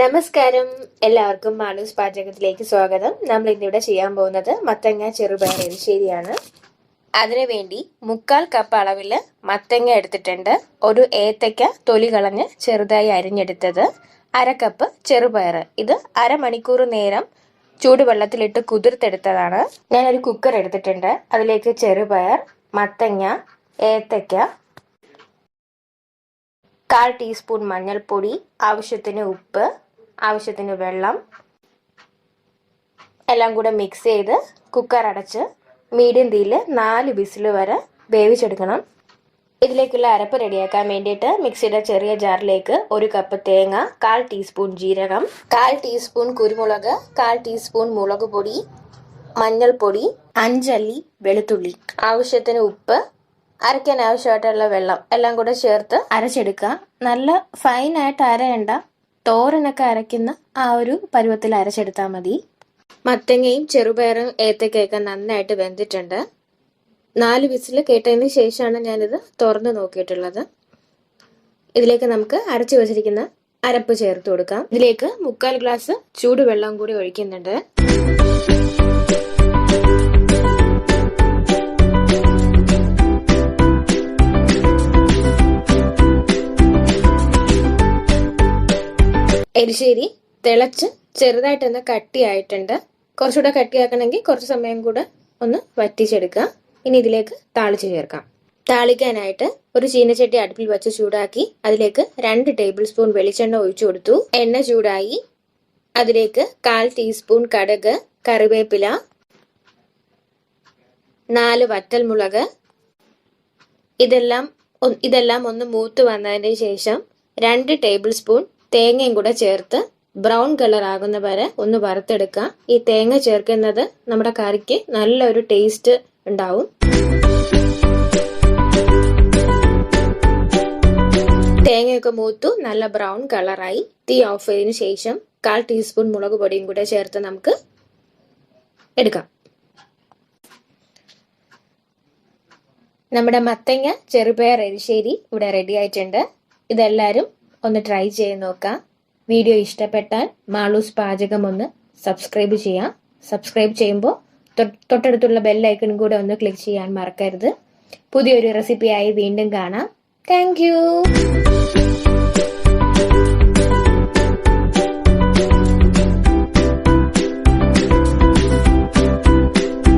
നമസ്കാരം, എല്ലാവർക്കും മാലൂസ് പാചകത്തിലേക്ക് സ്വാഗതം. നമ്മൾ ഇന്നിവിടെ ചെയ്യാൻ പോകുന്നത് മത്തങ്ങ ചെറുപയർ എരിശ്ശേരിയാണ്. അതിനുവേണ്ടി 1/4 കപ്പ് അളവിൽ മത്തങ്ങ എടുത്തിട്ടുണ്ട്. ഒരു ഏത്തയ്ക്ക തൊലി കളഞ്ഞ് ചെറുതായി അരിഞ്ഞെടുത്തത്, 1/2 കപ്പ് ചെറുപയർ. ഇത് അരമണിക്കൂർ നേരം ചൂടുവെള്ളത്തിലിട്ട് കുതിർത്തെടുത്തതാണ്. ഞാനൊരു കുക്കർ എടുത്തിട്ടുണ്ട്. അതിലേക്ക് ചെറുപയർ, മത്തങ്ങ, ഏത്തയ്ക്ക, 1/4 ടീസ്പൂൺ മഞ്ഞൾപ്പൊടി, ആവശ്യത്തിന് ഉപ്പ്, ആവശ്യത്തിന് വെള്ളം എല്ലാം കൂടെ മിക്സ് ചെയ്ത് കുക്കർ അടച്ച് മീഡിയം തീയിൽ 4 വിസിൽ വരെ വേവിച്ചെടുക്കണം. ഇതിലേക്കുള്ള അരപ്പ് റെഡിയാക്കാൻ വേണ്ടിയിട്ട് മിക്സിയുടെ ചെറിയ ജാറിലേക്ക് 1 കപ്പ് തേങ്ങ, 1/4 ടീസ്പൂൺ ജീരകം, 1/4 ടീസ്പൂൺ കുരുമുളക്, 1/4 ടീസ്പൂൺ മുളക് പൊടി, മഞ്ഞൾപ്പൊടി, 5 അല്ലി വെളുത്തുള്ളി, ആവശ്യത്തിന് ഉപ്പ്, അരയ്ക്കാൻ ആവശ്യമായിട്ടുള്ള വെള്ളം എല്ലാം കൂടെ ചേർത്ത് അരച്ചെടുക്കുക. നല്ല ഫൈനായിട്ട് അരയണ്ട, തോരനൊക്കെ അരയ്ക്കുന്ന ആ ഒരു പരുവത്തിൽ അരച്ചെടുത്താൽ മതി. മത്തങ്ങയും ചെറുപയറും ഏത്തക്കയൊക്കെ നന്നായിട്ട് വെന്തിട്ടുണ്ട്. 4 വിസിൽ കേട്ടതിന് ശേഷമാണ് ഞാനിത് തുറന്ന് നോക്കിയിട്ടുള്ളത്. ഇതിലേക്ക് നമുക്ക് അരച്ചു വെച്ചിരിക്കുന്ന അരപ്പ് ചേർത്ത് കൊടുക്കാം. ഇതിലേക്ക് 1/4 ഗ്ലാസ് ചൂടുവെള്ളം കൂടി ഒഴിക്കുന്നുണ്ട്. എരിശ്ശേരി തിളച്ച് ചെറുതായിട്ടൊന്ന് കട്ടിയായിട്ടുണ്ട്. കുറച്ചുകൂടെ കട്ടിയാക്കണമെങ്കിൽ കുറച്ച് സമയം കൂടെ ഒന്ന് വറ്റിച്ചെടുക്കുക. ഇനി ഇതിലേക്ക് താളിച്ച് ചേർക്കാം. താളിക്കാനായിട്ട് ഒരു ചീനച്ചട്ടി അടുപ്പിൽ വെച്ച് ചൂടാക്കി അതിലേക്ക് 2 ടേബിൾ സ്പൂൺ വെളിച്ചെണ്ണ ഒഴിച്ചു കൊടുത്തു. എണ്ണ ചൂടായി. അതിലേക്ക് 1/4 ടീസ്പൂൺ കടുക്, കറിവേപ്പില, 4 വറ്റൽമുളക്, ഇതെല്ലാം ഒന്ന് മൂത്ത് വന്നതിന് ശേഷം 2 ടേബിൾ സ്പൂൺ തേങ്ങയും കൂടെ ചേർത്ത് ബ്രൗൺ കളർ ആകുന്ന വരെ ഒന്ന് വറുത്തെടുക്കുക. ഈ തേങ്ങ ചേർക്കുന്നത് നമ്മുടെ കറിക്ക് നല്ലൊരു ടേസ്റ്റ് ഉണ്ടാവും. തേങ്ങയൊക്കെ മൂത്തു നല്ല ബ്രൗൺ കളറായി. തീ ഓഫ് ചെയ്തതിനു ശേഷം 1/4 ടീസ്പൂൺ മുളക് പൊടിയും കൂടെ ചേർത്ത് നമുക്ക് എടുക്കാം. നമ്മുടെ മത്തങ്ങ ചെറുപയർ എരിശ്ശേരി ഇവിടെ റെഡി ആയിട്ടുണ്ട്. ഇതെല്ലാവരും ഒന്ന് ട്രൈ ചെയ്ത് നോക്കാം. വീഡിയോ ഇഷ്ടപ്പെട്ടാൽ മാളൂസ് പാചകം ഒന്ന് സബ്സ്ക്രൈബ് ചെയ്യാം. സബ്സ്ക്രൈബ് ചെയ്യുമ്പോൾ തൊട്ടടുത്തുള്ള ബെല്ലൈക്കൺ കൂടെ ഒന്ന് ക്ലിക്ക് ചെയ്യാൻ മറക്കരുത്. പുതിയൊരു റെസിപ്പിയായി വീണ്ടും കാണാം. Thank you.